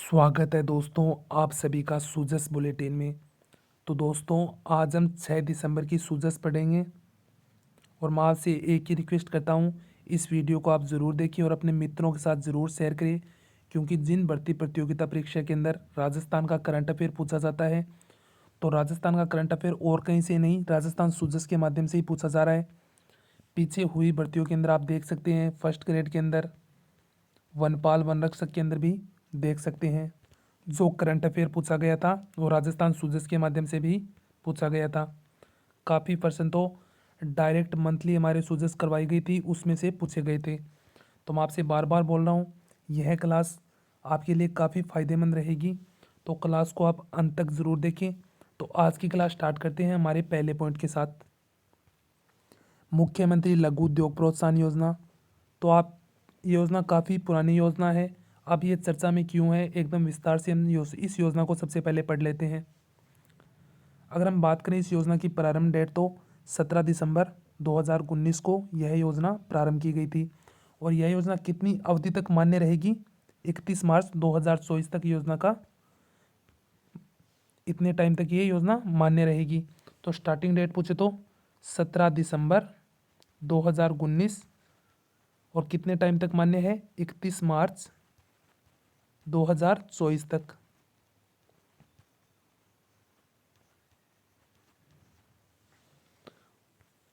स्वागत है दोस्तों आप सभी का सूजस बुलेटिन में। तो दोस्तों आज हम 6 दिसंबर की सूजस पढ़ेंगे और मैं आपसे एक ही रिक्वेस्ट करता हूँ, इस वीडियो को आप ज़रूर देखिए और अपने मित्रों के साथ ज़रूर शेयर करें, क्योंकि जिन भर्ती प्रतियोगिता परीक्षा के अंदर राजस्थान का करंट अफेयर पूछा जाता है, तो राजस्थान का करंट अफेयर और कहीं से नहीं, राजस्थान सूजस के माध्यम से ही पूछा जा रहा है। पीछे हुई भर्तियों के अंदर आप देख सकते हैं, फर्स्ट ग्रेड के अंदर, वनपाल वन रक्षक के अंदर भी देख सकते हैं। जो करंट अफेयर पूछा गया था वो राजस्थान सूजस के माध्यम से भी पूछा गया था। काफ़ी पर्सन तो डायरेक्ट मंथली हमारे सूजस करवाई गई थी, उसमें से पूछे गए थे। तो मैं आपसे बार बार बोल रहा हूँ, यह क्लास आपके लिए काफ़ी फ़ायदेमंद रहेगी, तो क्लास को आप अंत तक ज़रूर देखें। तो आज की क्लास स्टार्ट करते हैं हमारे पहले पॉइंट के साथ। मुख्यमंत्री लघु उद्योग प्रोत्साहन योजना। तो आप योजना काफ़ी पुरानी योजना है, अब ये चर्चा में क्यों है, एकदम विस्तार से हम इस योजना को सबसे पहले पढ़ लेते हैं। अगर हम बात करें इस योजना की प्रारंभ डेट, तो 17 दिसंबर 2019 को यह योजना प्रारंभ की गई थी। और यह योजना कितनी अवधि तक मान्य रहेगी? 31 मार्च 2024 तक योजना का, इतने टाइम तक ये योजना मान्य रहेगी। तो स्टार्टिंग डेट पूछे तो 17 दिसंबर 2019, और कितने टाइम तक मान्य है? 31 मार्च 2024 तक।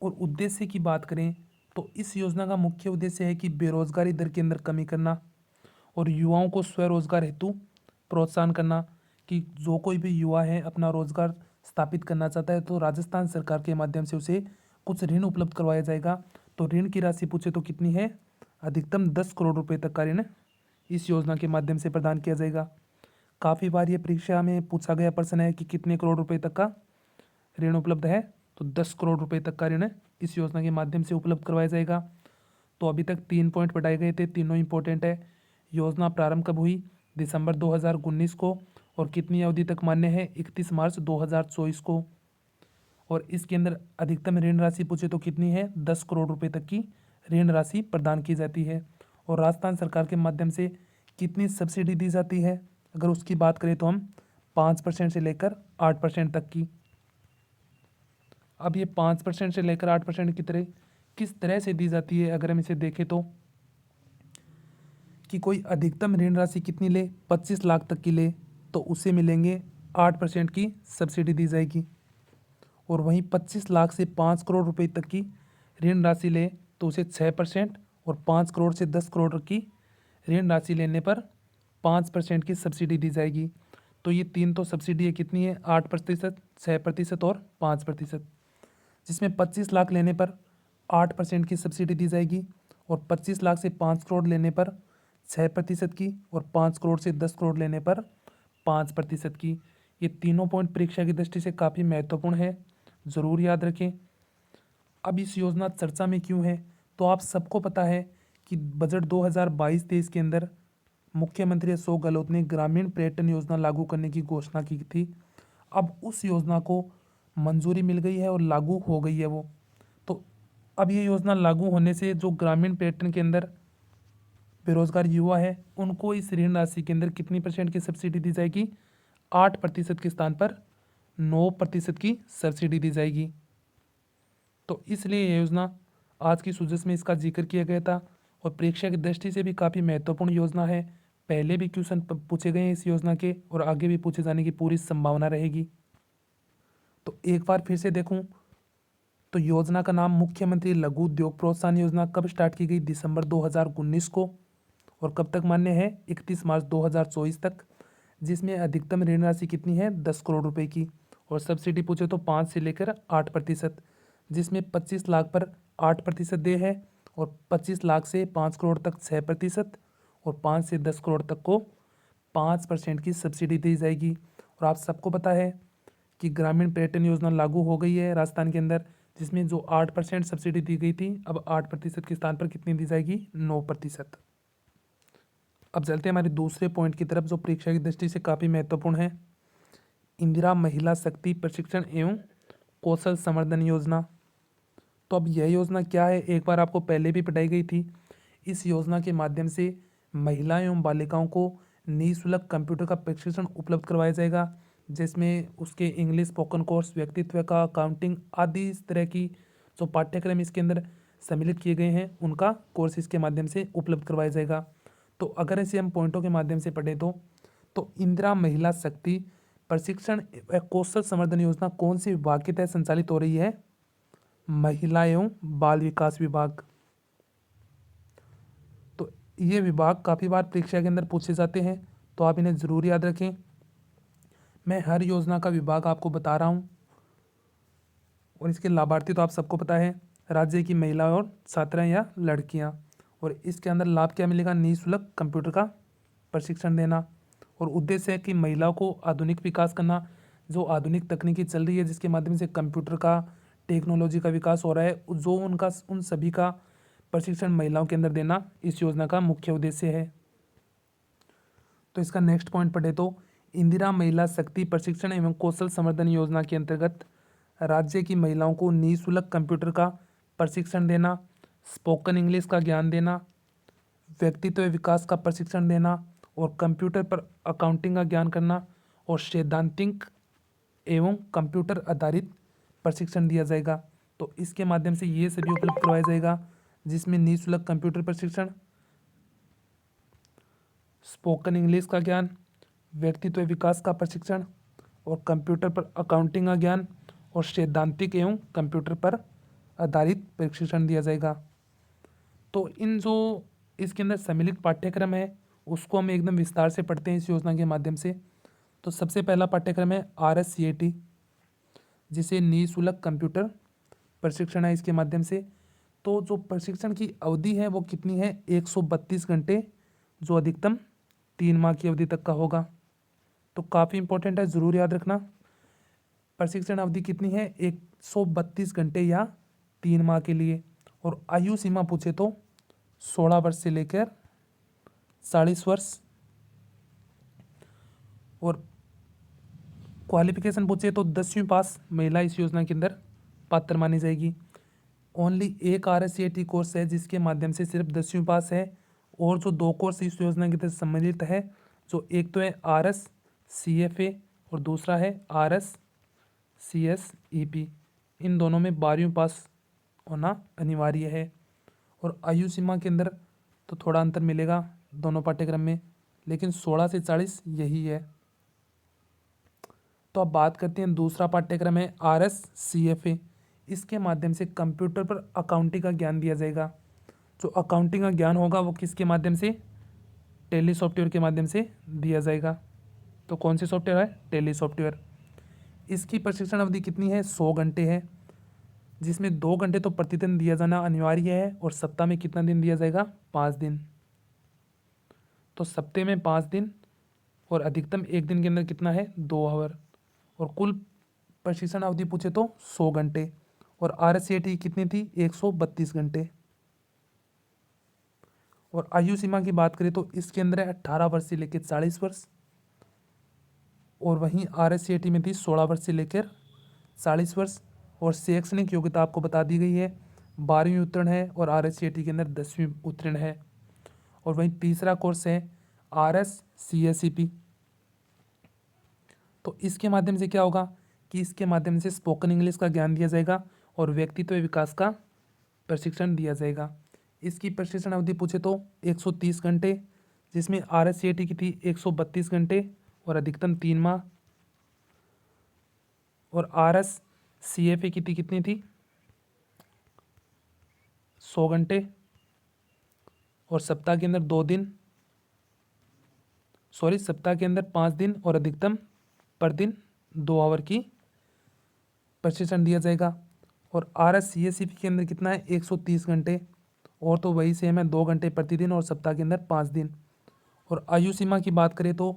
और उद्देश्य की बात करें तो इस योजना का मुख्य उद्देश्य है कि बेरोजगारी दर के अंदर कमी करना और युवाओं को स्वरोजगार हेतु प्रोत्साहन करना। कि जो कोई भी युवा है अपना रोजगार स्थापित करना चाहता है, तो राजस्थान सरकार के माध्यम से उसे कुछ ऋण उपलब्ध करवाया जाएगा। तो ऋण की राशि पूछे तो कितनी है? अधिकतम 10 करोड़ रुपए तक का ऋण इस योजना के माध्यम से प्रदान किया जाएगा। काफ़ी बार ये परीक्षा में पूछा गया प्रश्न है कि कितने करोड़ रुपए तक का ऋण उपलब्ध है, तो 10 करोड़ रुपए तक का ऋण इस योजना के माध्यम से उपलब्ध करवाया जाएगा। तो अभी तक 3 पॉइंट बताए गए थे, तीनों इंपॉर्टेंट है। योजना प्रारंभ कब हुई? दिसंबर 2019 को। और कितनी अवधि तक मान्य है? 31 मार्च 2024 को। और इसके अंदर अधिकतम ऋण राशि पूछे तो कितनी है? 10 करोड़ रुपए तक की ऋण राशि प्रदान की जाती है। और राजस्थान सरकार के माध्यम से कितनी सब्सिडी दी जाती है, अगर उसकी बात करें तो हम 5% से लेकर 8% तक की। अब ये 5% से लेकर 8% की तरह किस तरह से दी जाती है, अगर हम इसे देखें तो, कि कोई अधिकतम ऋण राशि कितनी ले, 25 लाख तक की ले, तो उसे मिलेंगे 8% की सब्सिडी दी जाएगी। और वहीं 25 लाख से 5 करोड़ रुपए तक की ऋण राशि ले तो उसे 6%, और 5 करोड़ से 10 करोड़ की ऋण राशि लेने पर 5% की सब्सिडी दी जाएगी। तो ये तीन तो सब्सिडी है, कितनी है? 8%, 6% और 5%। जिसमें 25 लाख लेने पर 8% की सब्सिडी दी जाएगी, और 25 लाख से 5 करोड़ लेने पर 6% की, और 5 करोड़ से 10 करोड़ लेने पर 5% की। ये तीनों पॉइंट परीक्षा की दृष्टि से काफ़ी महत्वपूर्ण है, ज़रूर याद रखें। अब इस योजना चर्चा में क्यों है, तो आप सबको पता है कि बजट 2022-23 के अंदर मुख्यमंत्री अशोक गहलोत ने ग्रामीण पर्यटन योजना लागू करने की घोषणा की थी। अब उस योजना को मंजूरी मिल गई है और लागू हो गई है वो। तो अब ये योजना लागू होने से जो ग्रामीण पर्यटन के अंदर बेरोजगार युवा है, उनको इस ऋण राशि के अंदर कितनी % की सब्सिडी दी जाएगी? 8% के स्थान पर 9% की सब्सिडी दी जाएगी। तो इसलिए ये योजना आज की सूजस में इसका जिक्र किया गया था, और परीक्षा की दृष्टि से भी काफ़ी महत्वपूर्ण योजना है। पहले भी क्वेश्चन पूछे गए हैं इस योजना के, और आगे भी पूछे जाने की पूरी संभावना रहेगी। तो एक बार फिर से देखूं तो योजना का नाम मुख्यमंत्री लघु उद्योग प्रोत्साहन योजना कब स्टार्ट की गई? दिसंबर 2019 को। और कब तक मान्य है? 31 मार्च 2024 तक। जिसमें अधिकतम ऋण राशि कितनी है? 10 करोड़ रुपए की। और सब्सिडी पूछे तो 5 से लेकर 8%, जिसमें 25 लाख पर 8% दे है, और 25 लाख से 5 करोड़ तक 6%, और 5 से 10 करोड़ तक को 5% की सब्सिडी दी जाएगी। और आप सबको पता है कि ग्रामीण पर्यटन योजना लागू हो गई है राजस्थान के अंदर, जिसमें जो 8% सब्सिडी दी गई थी, अब 8% के स्थान पर कितनी दी जाएगी? 9%। अब चलते हैं हमारे दूसरे पॉइंट की तरफ, जो परीक्षा की दृष्टि से काफ़ी महत्वपूर्ण है। इंदिरा महिला शक्ति प्रशिक्षण एवं कौशल संवर्धन योजना। तो अब यह योजना क्या है, एक बार आपको पहले भी पढ़ाई गई थी। इस योजना के माध्यम से महिलाएं एवं बालिकाओं को निःशुल्क कंप्यूटर का प्रशिक्षण उपलब्ध करवाया जाएगा, जिसमें उसके इंग्लिश स्पोकन कोर्स, व्यक्तित्व का, अकाउंटिंग आदि इस तरह की जो पाठ्यक्रम इसके अंदर सम्मिलित किए गए हैं उनका कोर्स इसके माध्यम से उपलब्ध करवाया जाएगा। तो अगर ऐसे हम पॉइंटों के माध्यम से पढ़ें तो इंदिरा महिला शक्ति प्रशिक्षण व कौशल संवर्धन योजना कौन सी विभाग के तहत संचालित हो रही है? महिला एवं बाल विकास विभाग। तो ये विभाग काफ़ी बार परीक्षा के अंदर पूछे जाते हैं, तो आप इन्हें ज़रूर याद रखें। मैं हर योजना का विभाग आपको बता रहा हूँ और इसके लाभार्थी तो आप सबको पता है, राज्य की महिला और छात्राएं या लड़कियां। और इसके अंदर लाभ क्या मिलेगा? निःशुल्क कंप्यूटर का प्रशिक्षण देना। और उद्देश्य है कि महिलाओं को आधुनिक विकास करना, जो आधुनिक तकनीकी चल रही है जिसके माध्यम से कंप्यूटर का, टेक्नोलॉजी का विकास हो रहा है, जो उनका उन सभी का प्रशिक्षण महिलाओं के अंदर देना इस योजना का मुख्य उद्देश्य है। तो इसका नेक्स्ट पॉइंट पढ़े तो इंदिरा महिला शक्ति प्रशिक्षण एवं कौशल संवर्धन योजना के अंतर्गत राज्य की महिलाओं को निःशुल्क कंप्यूटर का प्रशिक्षण देना, स्पोकन इंग्लिश का ज्ञान देना, व्यक्तित्व विकास का प्रशिक्षण देना और कंप्यूटर पर अकाउंटिंग का ज्ञान करना और सैद्धांतिक एवं कंप्यूटर आधारित प्रशिक्षण दिया जाएगा। तो इसके माध्यम से ये सभी उपलब्ध करवाया जाएगा, जिसमें निःशुल्क कंप्यूटर प्रशिक्षण, स्पोकन इंग्लिश का ज्ञान, व्यक्तित्व विकास का प्रशिक्षण और कंप्यूटर पर अकाउंटिंग का ज्ञान और सैद्धांतिक एवं कंप्यूटर पर आधारित प्रशिक्षण दिया जाएगा। तो इन जो इसके अंदर सम्मिलित पाठ्यक्रम है उसको हम एकदम विस्तार से पढ़ते हैं इस योजना के माध्यम से। तो सबसे पहला पाठ्यक्रम है RSCAT, जिसे निःशुल्क कंप्यूटर प्रशिक्षण है इसके माध्यम से। तो जो प्रशिक्षण की अवधि है वो कितनी है? 132 घंटे, जो अधिकतम 3 माह की अवधि तक का होगा। तो काफ़ी इंपॉर्टेंट है, ज़रूर याद रखना। प्रशिक्षण अवधि कितनी है? 132 घंटे या 3 माह के लिए। और आयु सीमा पूछे तो 16 वर्ष से लेकर 40 वर्ष। और क्वालिफिकेशन पूछे तो 10वीं पास महिला इस योजना के अंदर पात्र मानी जाएगी। ओनली एक RSCAT कोर्स है जिसके माध्यम से सिर्फ 10वीं पास है, और जो 2 कोर्स इस योजना के तहत सम्मिलित है, जो एक तो है RSCFA और दूसरा है RSCSEP। इन दोनों में 12वीं पास होना अनिवार्य है। और आयु सीमा के अंदर तो थोड़ा अंतर मिलेगा दोनों पाठ्यक्रम में, लेकिन 16 से 40 यही है। तो अब बात करते हैं, दूसरा पाठ्यक्रम है RSCFA। इसके माध्यम से कंप्यूटर पर अकाउंटिंग का ज्ञान दिया जाएगा। जो अकाउंटिंग का ज्ञान होगा वो किसके माध्यम से? टेली सॉफ्टवेयर के माध्यम से दिया जाएगा। तो कौन सी सॉफ्टवेयर है? टेली सॉफ्टवेयर। इसकी प्रशिक्षण अवधि कितनी है? 100 घंटे है, जिसमें 2 घंटे तो प्रतिदिन दिया जाना अनिवार्य है, और सप्ताह में कितना दिन दिया जाएगा? 5 दिन। तो सप्ताह में 5 दिन और अधिकतम एक दिन के अंदर कितना है? 2 आवर। और कुल प्रशिक्षण अवधि पूछे तो 100 घंटे। और RSCAT कितनी थी? 132 घंटे। और आयु सीमा की बात करें तो इसके अंदर है 18 वर्ष से लेकर 40 वर्ष। और वहीं RSCAT में थी 16 वर्ष से लेकर 40 वर्ष। और शैक्षणिक योग्यता आपको बता दी गई है, 12वीं उत्तीर्ण है, और RSCAT के अंदर 10वीं उत्तीर्ण है। और वहीं तीसरा कोर्स है RSCSEP। तो इसके माध्यम से क्या होगा कि इसके माध्यम से स्पोकन इंग्लिश का ज्ञान दिया जाएगा और व्यक्तित्व विकास का प्रशिक्षण दिया जाएगा। इसकी प्रशिक्षण अवधि पूछे तो 130 घंटे, जिसमें RSCAT की थी 132 घंटे और अधिकतम 3 माह। और RSCFA की थी कितनी थी? 100 घंटे और सप्ताह के अंदर 2 दिन, सप्ताह के अंदर 5 दिन और अधिकतम पर दिन 2 आवर की प्रशिक्षण दिया जाएगा। और RSCSEP के अंदर कितना है? 130 घंटे, और तो वही सेम है, 2 घंटे प्रतिदिन और सप्ताह के अंदर 5 दिन। और आयु सीमा की बात करें तो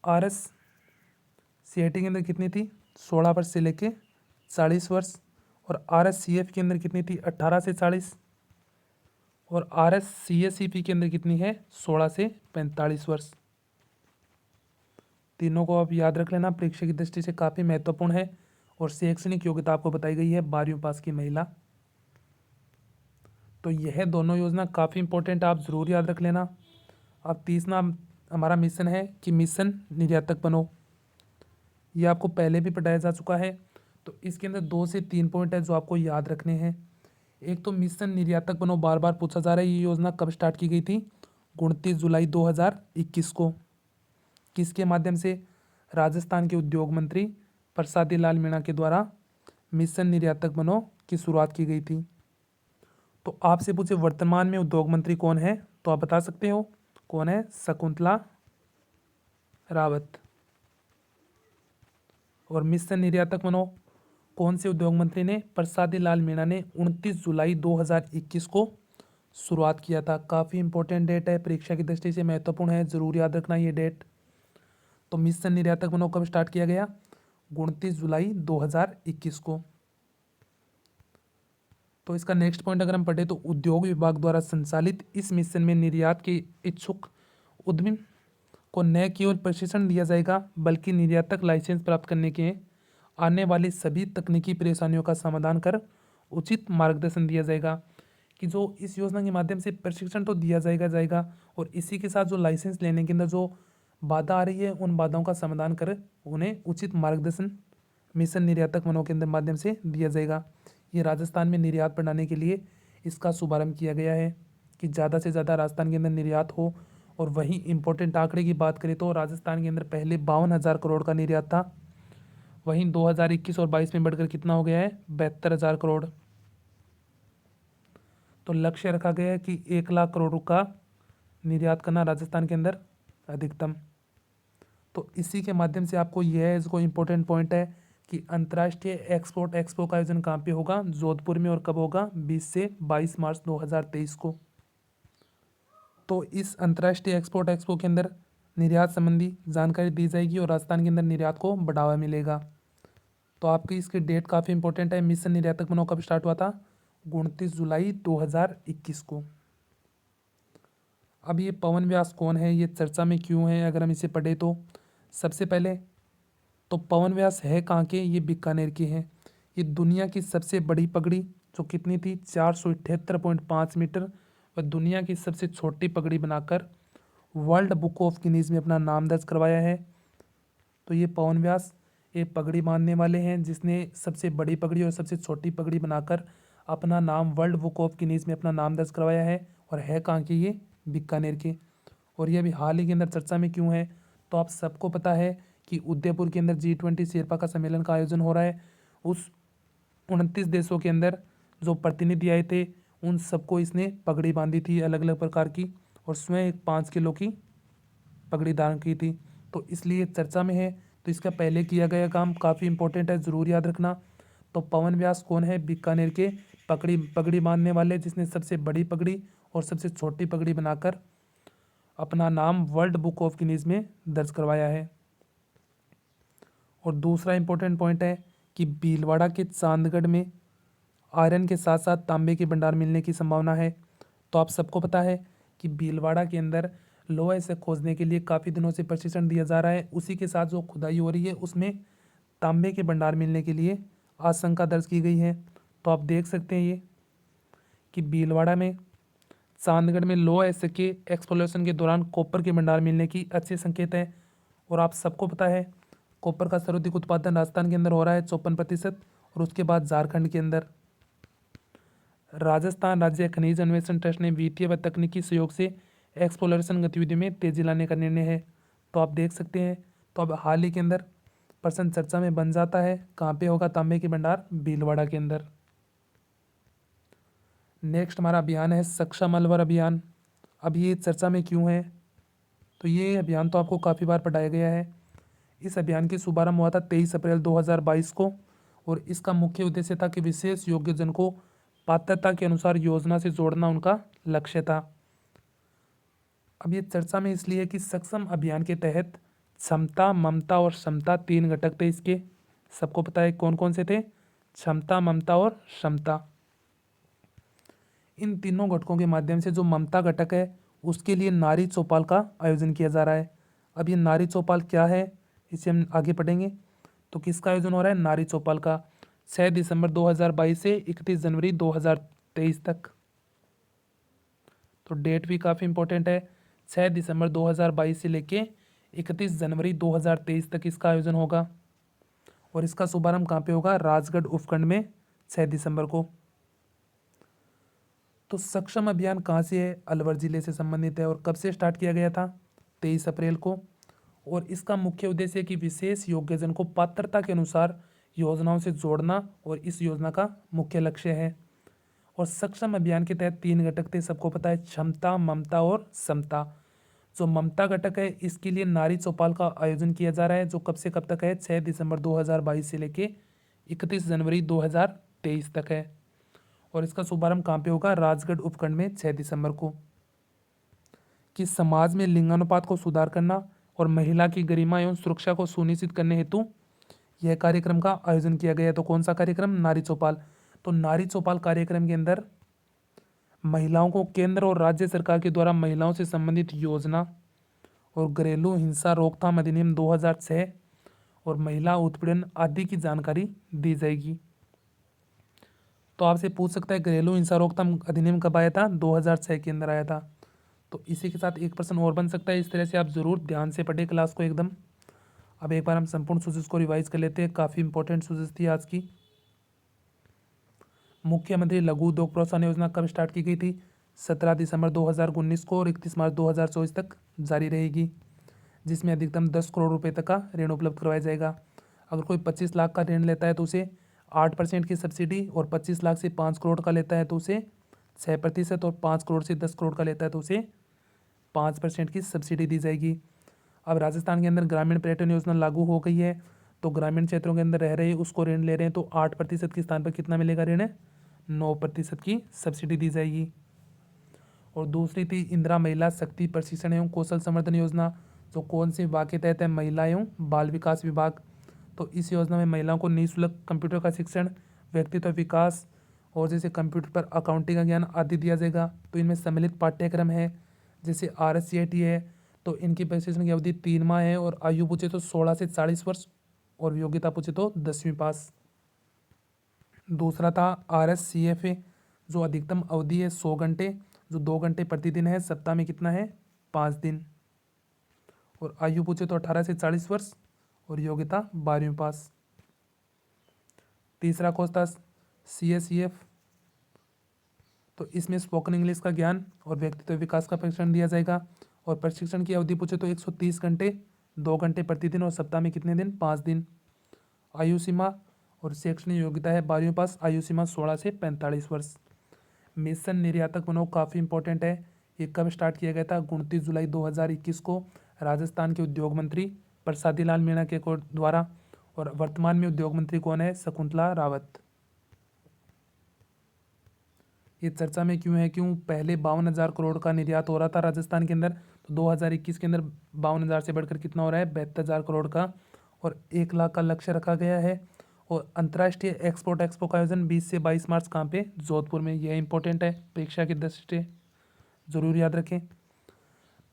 RSCAT के अंदर कितनी थी? 16 वर्ष से लेके 40 वर्ष। और RSCF के अंदर कितनी थी? 18 से 40। और RSCSEP के अंदर कितनी है? 16 से 45 वर्ष। तीनों को आप याद रख लेना, परीक्षा की दृष्टि से काफ़ी महत्वपूर्ण है। और शैक्षणिक योग्यता आपको बताई गई है 12वीं पास की महिला। तो यह दोनों योजना काफ़ी इंपॉर्टेंट, आप ज़रूर याद रख लेना। अब तीसरा हमारा मिशन है कि मिशन निर्यातक बनो। ये आपको पहले भी पढ़ाया जा चुका है, तो इसके अंदर 2 से 3 पॉइंट है जो आपको याद रखने हैं। एक तो मिशन निर्यातक बनो बार बार पूछा जा रहा है, ये योजना कब स्टार्ट की गई थी? 29 जुलाई 2021 को। किसके माध्यम से? राजस्थान के उद्योग मंत्री प्रसादी लाल मीणा के द्वारा मिशन निर्यातक बनो की शुरुआत की गई थी। तो आपसे पूछे वर्तमान में उद्योग मंत्री कौन है, तो आप बता सकते हो कौन है? शकुंतला रावत। और मिशन निर्यातक बनो कौन से उद्योग मंत्री ने? प्रसादी लाल मीणा ने 29 जुलाई 2021 को शुरुआत किया था। काफ़ी इंपॉर्टेंट डेट है, परीक्षा की दृष्टि से महत्वपूर्ण है, जरूर याद रखना ये डेट। तो मिशन निर्यातक बनो कब स्टार्ट किया गया? 29 जुलाई 2021 को। तो इसका नेक्स्ट पॉइंट अगर हम पढ़े तो उद्योग विभाग द्वारा संचालित इस मिशन में निर्यात के इच्छुक उद्यमी को न केवल प्रशिक्षण दिया जाएगा बल्कि निर्यातक लाइसेंस प्राप्त करने के आने वाली सभी तकनीकी परेशानियों का समाधान कर उचित मार्गदर्शन दिया जाएगा। कि जो इस योजना के माध्यम से प्रशिक्षण तो दिया जाएगा और इसी के साथ जो लाइसेंस लेने के अंदर जो बाधा आ रही है उन बाधाओं का समाधान कर उन्हें उचित मार्गदर्शन मिशन निर्यातक बनो के अंदर माध्यम से दिया जाएगा। ये राजस्थान में निर्यात बढ़ाने के लिए इसका शुभारंभ किया गया है कि ज़्यादा से ज़्यादा राजस्थान के अंदर निर्यात हो। और वहीं इंपॉर्टेंट आंकड़े की बात करें तो राजस्थान के अंदर पहले 52,000 करोड़ का निर्यात था, वहीं 2021 और 22 में बढ़कर कितना हो गया है? 72,000 करोड़। तो लक्ष्य रखा गया है कि 1 लाख करोड़ का निर्यात करना राजस्थान के अंदर अधिकतम। तो इसी के माध्यम से आपको यह जो इम्पोर्टेंट पॉइंट है कि अंतर्राष्ट्रीय एक्सपोर्ट एक्सपो का आयोजन कहाँ पे होगा? जोधपुर में। और कब होगा? 20 से 22 मार्च 2023 को। तो इस अंतर्राष्ट्रीय एक्सपोर्ट एक्सपो के अंदर निर्यात संबंधी जानकारी दी जाएगी और राजस्थान के अंदर निर्यात को बढ़ावा मिलेगा। तो आपकी इसकी डेट काफ़ी इंपॉर्टेंट है। मिशन निर्यातक बनो कब स्टार्ट हुआ था? 29 जुलाई 2021 को। अब ये पवन व्यास कौन है, ये चर्चा में क्यों है, अगर हम इसे पढ़े तो सबसे पहले तो पवन व्यास है कहाँ के? ये बीकानेर के हैं। ये दुनिया की सबसे बड़ी पगड़ी जो कितनी थी? 478.5 मीटर व दुनिया की सबसे छोटी पगड़ी बनाकर वर्ल्ड बुक ऑफ गिनीज में अपना नाम दर्ज करवाया है। तो ये पवन व्यास ये पगड़ी बांधने वाले हैं जिसने सबसे बड़ी पगड़ी और सबसे छोटी पगड़ी बनाकर अपना नाम वर्ल्ड बुक ऑफ गिनीज में अपना नाम दर्ज करवाया है। और है कहाँ के? ये बीकानेर के। और ये अभी हाल ही के अंदर चर्चा में क्यों है? तो आप सबको पता है कि उदयपुर के अंदर G20 शेरपा का सम्मेलन का आयोजन हो रहा है। उस 29 देशों के अंदर जो प्रतिनिधि आए थे उन सबको इसने पगड़ी बांधी थी अलग अलग प्रकार की, और स्वयं एक 5 किलो की पगड़ी धारण की थी। तो इसलिए चर्चा में है। तो इसका पहले किया गया काम काफ़ी इंपॉर्टेंट है, ज़रूर याद रखना। तो पवन व्यास कौन है? बीकानेर के पगड़ी बांधने वाले जिसने सबसे बड़ी पगड़ी और सबसे छोटी पगड़ी बनाकर अपना नाम वर्ल्ड बुक ऑफ गिनीज में दर्ज करवाया है। और दूसरा इंपॉर्टेंट पॉइंट है कि भीलवाड़ा के चांदगढ़ में आयरन के साथ साथ तांबे के भंडार मिलने की संभावना है। तो आप सबको पता है कि भीलवाड़ा के अंदर लोहे से खोदने के लिए काफ़ी दिनों से प्रशिक्षण दिया जा रहा है, उसी के साथ जो खुदाई हो रही है उसमें तांबे के भंडार मिलने के लिए आशंका दर्ज की गई है। तो आप देख सकते हैं ये कि भीलवाड़ा में चांदगढ़ में लो एस के एक्सप्लोरेशन के दौरान कॉपर के भंडार मिलने की अच्छे संकेत है। और आप सबको पता है कॉपर का सर्वाधिक उत्पादन राजस्थान के अंदर हो रहा है 54%, और उसके बाद झारखंड के अंदर। राजस्थान राज्य खनिज अन्वेषण ट्रस्ट ने वित्तीय व तकनीकी सहयोग से एक्सप्लोरेशन गतिविधि में तेजी लाने का निर्णय है। तो आप देख सकते हैं। तो अब हाल ही के अंदर प्रश्न चर्चा में बन जाता है, कहाँ पे होगा तांबे के भंडार? भीलवाड़ा के अंदर। नेक्स्ट हमारा अभियान है सक्षम अलवर अभियान। अब ये चर्चा में क्यों है? तो ये अभियान तो आपको काफ़ी बार पढ़ाया गया है। इस अभियान की शुभारंभ हुआ था 23 अप्रैल 2022 को, और इसका मुख्य उद्देश्य था कि विशेष योग्यजन को पात्रता के अनुसार योजना से जोड़ना उनका लक्ष्य था। अब ये चर्चा में इसलिए है कि सक्षम अभियान के तहत क्षमता, ममता और क्षमता 3 घटक थे इसके। सबको पता है कौन कौन से थे? क्षमता, ममता और क्षमता। इन तीनों घटकों के माध्यम से जो ममता घटक है उसके लिए नारी चौपाल का आयोजन किया जा रहा है। अब ये नारी चौपाल क्या है इसे हम आगे पढ़ेंगे। तो किसका आयोजन हो रहा है? नारी चौपाल का 6 दिसंबर 2022 से 31 जनवरी 2023 तक। तो डेट भी काफ़ी इंपॉर्टेंट है, 6 दिसंबर 2022 से लेके 31 जनवरी 2023 तक इसका आयोजन होगा। और इसका शुभारंभ कहाँ पे होगा? राजगढ़ उपखंड में 6 दिसंबर को। तो सक्षम अभियान कहाँ से है? अलवर जिले से संबंधित है। और कब से स्टार्ट किया गया था? 23 अप्रैल को। और इसका मुख्य उद्देश्य है कि विशेष योग्यजन को पात्रता के अनुसार योजनाओं से जोड़ना, और इस योजना का मुख्य लक्ष्य है। और सक्षम अभियान के तहत 3 घटक थे, सबको पता है, क्षमता, ममता और समता। जो ममता घटक है, इसके लिए नारी चौपाल का आयोजन किया जा रहा है, जो कब से कब तक है? 6 दिसंबर 2022 से लेके 31 जनवरी 2023 तक है। और इसका शुभारंभ कहाँ पे होगा? राजगढ़ उपखंड में 6 दिसंबर को। कि समाज में लिंगानुपात को सुधार करना और महिला की गरिमा एवं सुरक्षा को सुनिश्चित करने हेतु यह कार्यक्रम का आयोजन किया गया। तो कौन सा कार्यक्रम? नारी चौपाल। तो नारी चौपाल कार्यक्रम के अंदर महिलाओं को केंद्र और राज्य सरकार के द्वारा महिलाओं से संबंधित योजना और घरेलू हिंसा रोकथाम अधिनियम 2006 और महिला उत्पीड़न आदि की जानकारी दी जाएगी। तो आपसे पूछ सकता है घरेलू हिंसा रोकथाम अधिनियम कब आया था? 2006 के अंदर आया था। तो इसी के साथ एक प्रश्न और बन सकता है। इस तरह से आप जरूर ध्यान से पढ़े क्लास को एकदम। अब एक बार हम संपूर्ण सूचीज को रिवाइज कर लेते हैं। काफ़ी इंपॉर्टेंट सूचीज थी आज की। मुख्यमंत्री लघु उद्योग प्रोत्साहन योजना कब स्टार्ट की गई थी? 17 दिसंबर 2019 को, और 31 मार्च 2024 तक जारी रहेगी, जिसमें अधिकतम 10 करोड़ रुपए तक का ऋण उपलब्ध करवाया जाएगा। अगर कोई 25 लाख का ऋण लेता है तो उसे 8% की सब्सिडी, और 25 लाख से 5 करोड़ का लेता है तो उसे 6%, और 5 करोड़ से 10 करोड़ का लेता है तो उसे 5% की सब्सिडी दी जाएगी। अब राजस्थान के अंदर ग्रामीण पर्यटन योजना लागू हो गई है। तो ग्रामीण क्षेत्रों के अंदर रह रहे उसको ऋण ले रहे हैं, तो 8% के स्थान पर कितना मिलेगा ऋण? 9% की सब्सिडी दी जाएगी। और दूसरी थी इंदिरा महिला शक्ति प्रशिक्षण एवं कौशल संवर्धन योजना, जो कौन से विभाग के तहत है? महिला एवं बाल विकास विभाग। तो इस योजना में महिलाओं को निःशुल्क कंप्यूटर का शिक्षण, व्यक्तित्व विकास, और जैसे कंप्यूटर पर अकाउंटिंग का ज्ञान आदि दिया जाएगा। तो इनमें सम्मिलित पाठ्यक्रम है, जैसे RSCIT है। तो इनकी प्रशिक्षण की अवधि 3 माह है, और आयु पूछे तो 16 से 40 वर्ष, और योग्यता पूछे तो 10वीं पास। दूसरा था RSCFA, जो अधिकतम अवधि है 100 घंटे, जो 2 घंटे प्रतिदिन है, सप्ताह में कितना है? 5 दिन, और आयु पूछे तो 18 से 40 वर्ष, और योग्यता 12वीं पास। तीसरा कोर्स था CSEF, तो इसमें स्पोकन इंग्लिश का ज्ञान और व्यक्तित्व विकास का प्रशिक्षण दिया जाएगा, और प्रशिक्षण की अवधि पूछे तो 130 घंटे, 2 घंटे प्रतिदिन, और सप्ताह में कितने दिन? 5 दिन। आयु सीमा और शैक्षणिक योग्यता है 12वीं पास, आयु सीमा 16 से 45 वर्ष। मिशन निर्यातक बनो काफ़ी इंपॉर्टेंट है। ये कब स्टार्ट किया गया था? 29 जुलाई 2021 को राजस्थान के उद्योग मंत्री प्रसादी लाल मीणा के द्वारा। और वर्तमान में उद्योग मंत्री कौन है? शकुंतला रावत। ये चर्चा में क्यों है? क्यों पहले 52,000 करोड़ का निर्यात हो रहा था राजस्थान के अंदर, तो 2021 के अंदर 52,000 से बढ़कर कितना हो रहा है? 72,000 करोड़ का, और 1 लाख का लक्ष्य रखा गया है। और अंतर्राष्ट्रीय एक्सपोर्ट एक्सपो का आयोजन 20 से 22 मार्च कहाँ पे? जोधपुर में। यह इंपॉर्टेंट है परीक्षा की दृष्टि से, जरूर याद रखें।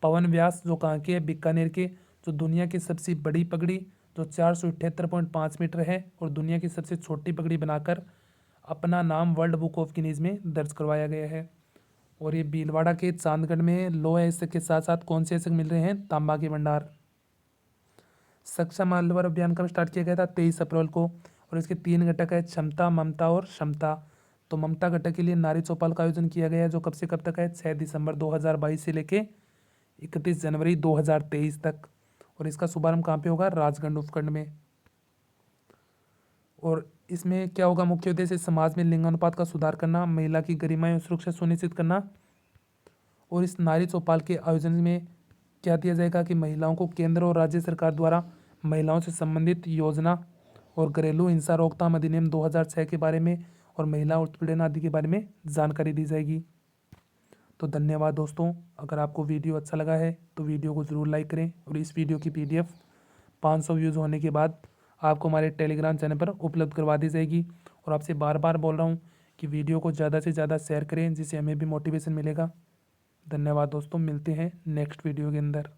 पवन व्यास जो कहाँ के? बीकानेर के, जो दुनिया की सबसे बड़ी पगड़ी, जो 478.5 मीटर है, और दुनिया की सबसे छोटी पगड़ी बनाकर अपना नाम वर्ल्ड बुक ऑफ गिनीज में दर्ज करवाया गया है। और ये भीलवाड़ा के चांदगढ़ में लोह अयस्क के साथ साथ कौन से अयस्क मिल रहे हैं? तांबा के भंडार। सक्षम अलवर अभियान कब स्टार्ट किया गया था? 23 अप्रैल को। और इसके 3 घटक है, क्षमता, ममता और क्षमता। तो ममता घटक के लिए नारी चौपाल का आयोजन किया गया है, जो कब से कब तक है? 6 दिसंबर 2022 से लेके 31 जनवरी 2023 तक। और इसका शुभारंभ कहाँ पे होगा? राजगढ़ उपखंड में। और इसमें क्या होगा? मुख्य उद्देश्य समाज में लिंगानुपात का सुधार करना, महिला की गरिमा एवं सुरक्षा सुनिश्चित करना। और इस नारी चौपाल के आयोजन में क्या दिया जाएगा? कि महिलाओं को केंद्र और राज्य सरकार द्वारा महिलाओं से संबंधित योजना और घरेलू हिंसा रोकथाम अधिनियम 2006 के बारे में, और महिला उत्पीड़न आदि के बारे में जानकारी दी जाएगी। तो धन्यवाद दोस्तों। अगर आपको वीडियो अच्छा लगा है तो वीडियो को ज़रूर लाइक करें, और इस वीडियो की PDF 500 व्यूज़ होने के बाद आपको हमारे टेलीग्राम चैनल पर उपलब्ध करवा दी जाएगी। और आपसे बार बार बोल रहा हूँ कि वीडियो को ज़्यादा से ज़्यादा शेयर करें, जिससे हमें भी मोटिवेशन मिलेगा। धन्यवाद दोस्तों, मिलते हैं नेक्स्ट वीडियो के अंदर।